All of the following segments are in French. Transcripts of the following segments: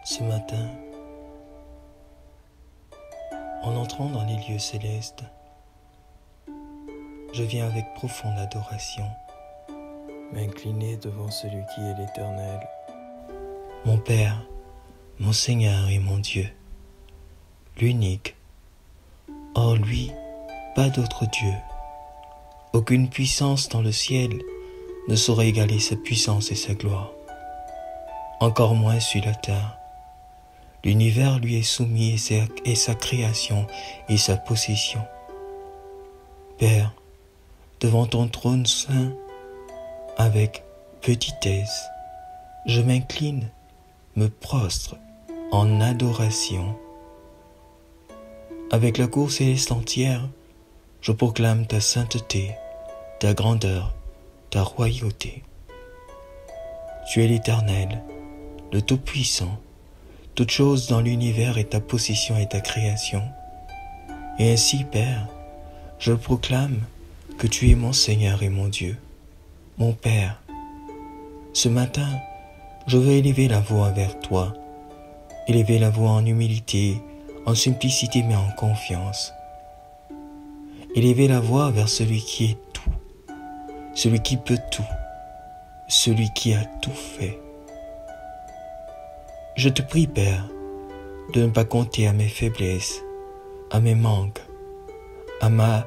Ce matin, en entrant dans les lieux célestes, je viens avec profonde adoration m'incliner devant celui qui est l'Éternel, mon Père, mon Seigneur et mon Dieu, l'unique. Hors lui, pas d'autre Dieu. Aucune puissance dans le ciel ne saurait égaler sa puissance et sa gloire. Encore moins sur la terre. L'univers lui est soumis et sa création et sa possession. Père, devant ton trône saint, avec petitesse, je m'incline, me prostre en adoration. Avec la cour céleste entière, je proclame ta sainteté, ta grandeur, ta royauté. Tu es l'Éternel, le Tout-Puissant. Toute chose dans l'univers est ta possession et ta création. Et ainsi, Père, je proclame que tu es mon Seigneur et mon Dieu, mon Père. Ce matin, je veux élever la voix vers toi, élever la voix en humilité, en simplicité mais en confiance. Élever la voix vers celui qui est tout, celui qui peut tout, celui qui a tout fait. Je te prie, Père, de ne pas compter à mes faiblesses, à mes manques, à ma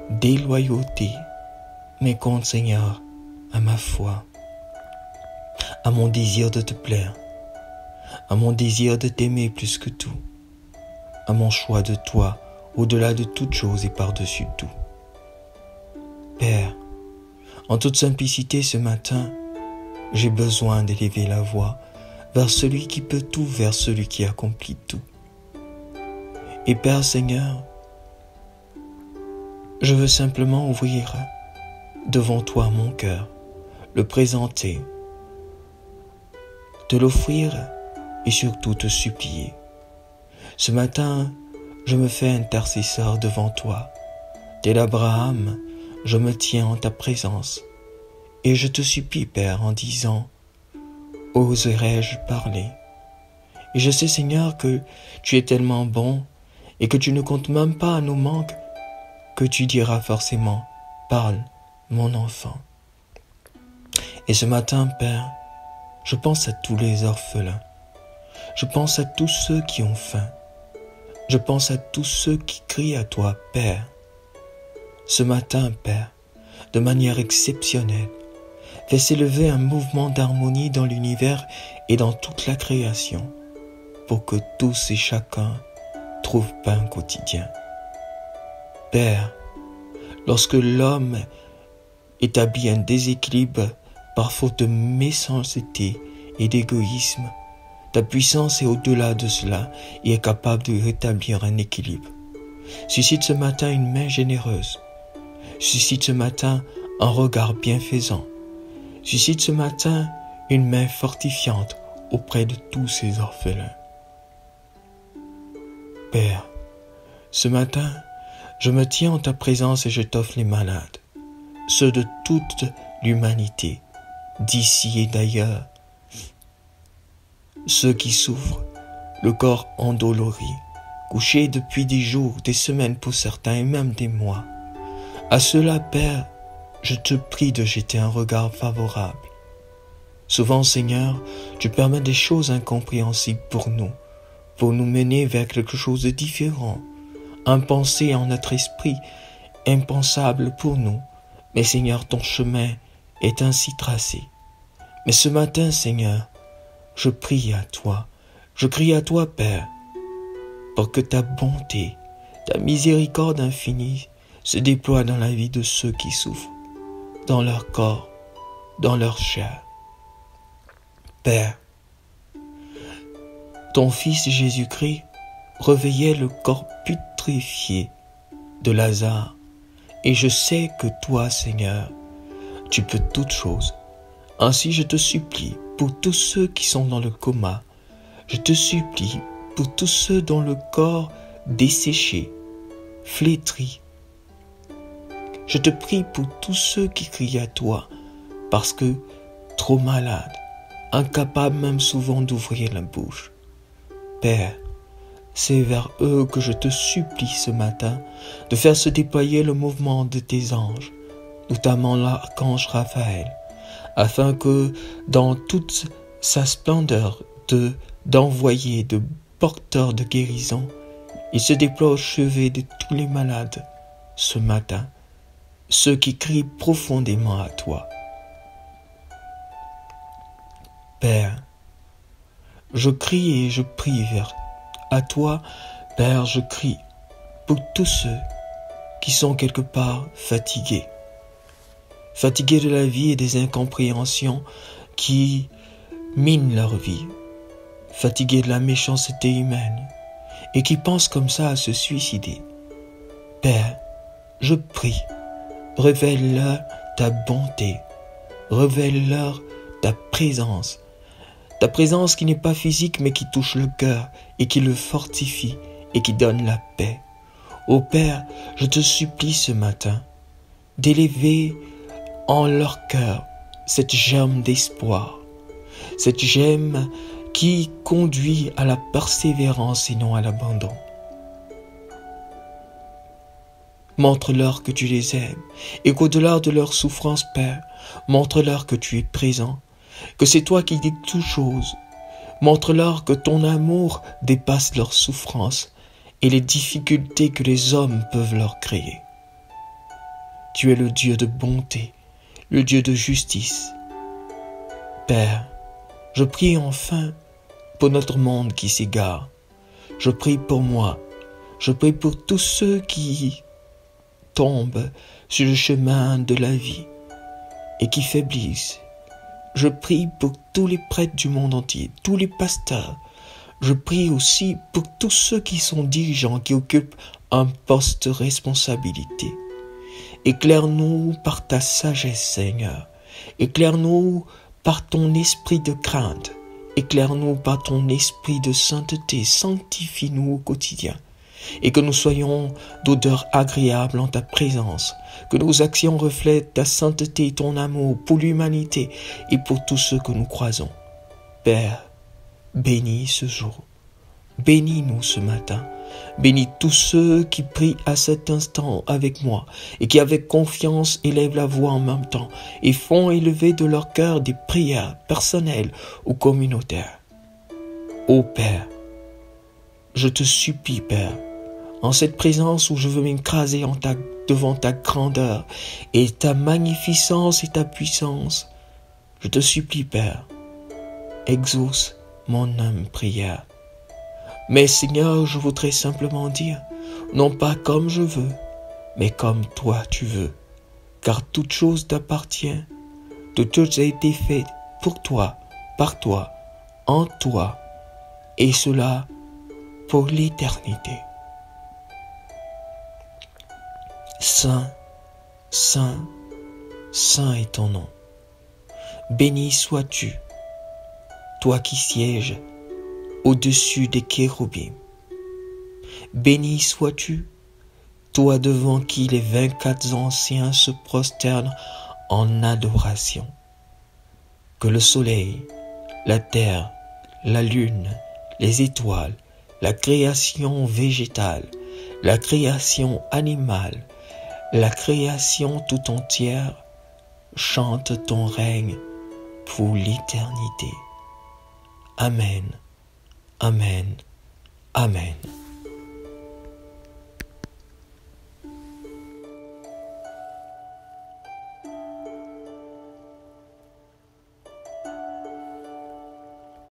déloyauté, mais compte, Seigneur, à ma foi, à mon désir de te plaire, à mon désir de t'aimer plus que tout, à mon choix de toi au-delà de toute chose et par-dessus tout. Père, en toute simplicité ce matin, j'ai besoin d'élever la voix vers celui qui peut tout, vers celui qui accomplit tout. Et Père Seigneur, je veux simplement ouvrir devant toi mon cœur, le présenter, te l'offrir et surtout te supplier. Ce matin, je me fais intercesseur devant toi. Tel Abraham, je me tiens en ta présence et je te supplie, Père, en disant: oserais-je parler? Et je sais, Seigneur, que tu es tellement bon et que tu ne comptes même pas à nos manques que tu diras forcément: parle, mon enfant. Et ce matin, Père, je pense à tous les orphelins. Je pense à tous ceux qui ont faim. Je pense à tous ceux qui crient à toi, Père. Ce matin, Père, de manière exceptionnelle, fais s'élever un mouvement d'harmonie dans l'univers et dans toute la création, pour que tous et chacun trouvent pain quotidien. Père, lorsque l'homme établit un déséquilibre par faute de méchanceté et d'égoïsme, ta puissance est au-delà de cela et est capable de rétablir un équilibre. Suscite ce matin une main généreuse. Suscite ce matin un regard bienfaisant. Suscite ce matin une main fortifiante auprès de tous ces orphelins. Père, ce matin, je me tiens en ta présence et je t'offre les malades, ceux de toute l'humanité, d'ici et d'ailleurs, ceux qui souffrent, le corps endolori, couchés depuis des jours, des semaines pour certains et même des mois. À ceux-là, Père, je te prie de jeter un regard favorable. Souvent, Seigneur, tu permets des choses incompréhensibles pour nous mener vers quelque chose de différent, impensé en notre esprit, impensable pour nous. Mais Seigneur, ton chemin est ainsi tracé. Mais ce matin, Seigneur, je prie à toi, je crie à toi, Père, pour que ta bonté, ta miséricorde infinie se déploie dans la vie de ceux qui souffrent, dans leur corps, dans leur chair. Père, ton Fils Jésus-Christ réveillait le corps putréfié de Lazare, et je sais que toi, Seigneur, tu peux toutes choses. Ainsi je te supplie pour tous ceux qui sont dans le coma, je te supplie pour tous ceux dont le corps desséché, flétri. Je te prie pour tous ceux qui crient à toi, parce que trop malades, incapables même souvent d'ouvrir la bouche. Père, c'est vers eux que je te supplie ce matin de faire se déployer le mouvement de tes anges, notamment l'archange Raphaël, afin que, dans toute sa splendeur d'envoyer de porteurs de guérison, il se déploie au chevet de tous les malades ce matin, ceux qui crient profondément à toi. Père, je crie et je prie à toi, Père, je crie pour tous ceux qui sont quelque part fatigués de la vie et des incompréhensions qui minent leur vie, fatigués de la méchanceté humaine et qui pensent comme ça à se suicider. Père, je prie, révèle-leur ta bonté, révèle-leur ta présence qui n'est pas physique mais qui touche le cœur et qui le fortifie et qui donne la paix. Ô Père, je te supplie ce matin d'élever en leur cœur cette germe d'espoir, cette germe qui conduit à la persévérance et non à l'abandon. Montre-leur que tu les aimes et qu'au-delà de leur souffrance, Père, montre-leur que tu es présent, que c'est toi qui dis toutes choses. Montre-leur que ton amour dépasse leurs souffrances et les difficultés que les hommes peuvent leur créer. Tu es le Dieu de bonté, le Dieu de justice. Père, je prie enfin pour notre monde qui s'égare. Je prie pour moi. Je prie pour tous ceux qui tombent sur le chemin de la vie et qui faiblissent. Je prie pour tous les prêtres du monde entier, tous les pasteurs. Je prie aussi pour tous ceux qui sont dirigeants, qui occupent un poste de responsabilité. Éclaire-nous par ta sagesse, Seigneur. Éclaire-nous par ton esprit de crainte. Éclaire-nous par ton esprit de sainteté. Sanctifie-nous au quotidien. Et que nous soyons d'odeur agréable en ta présence. Que nos actions reflètent ta sainteté et ton amour pour l'humanité et pour tous ceux que nous croisons. Père, bénis ce jour. Bénis-nous ce matin. Bénis tous ceux qui prient à cet instant avec moi et qui avec confiance élèvent la voix en même temps et font élever de leur cœur des prières personnelles ou communautaires. Ô Père, je te supplie, Père, en cette présence où je veux m'écraser devant ta grandeur et ta magnificence et ta puissance, je te supplie, Père, exauce mon âme prière. Mais Seigneur, je voudrais simplement dire, non pas comme je veux, mais comme toi tu veux, car toute chose t'appartient, toute chose a été faite pour toi, par toi, en toi, et cela pour l'éternité. Saint, Saint, Saint est ton nom. Béni sois-tu, toi qui sièges au-dessus des chérubins. Béni sois-tu, toi devant qui les 24 anciens se prosternent en adoration. Que le soleil, la terre, la lune, les étoiles, la création végétale, la création animale, la création tout entière chante ton règne pour l'éternité. Amen. Amen. Amen.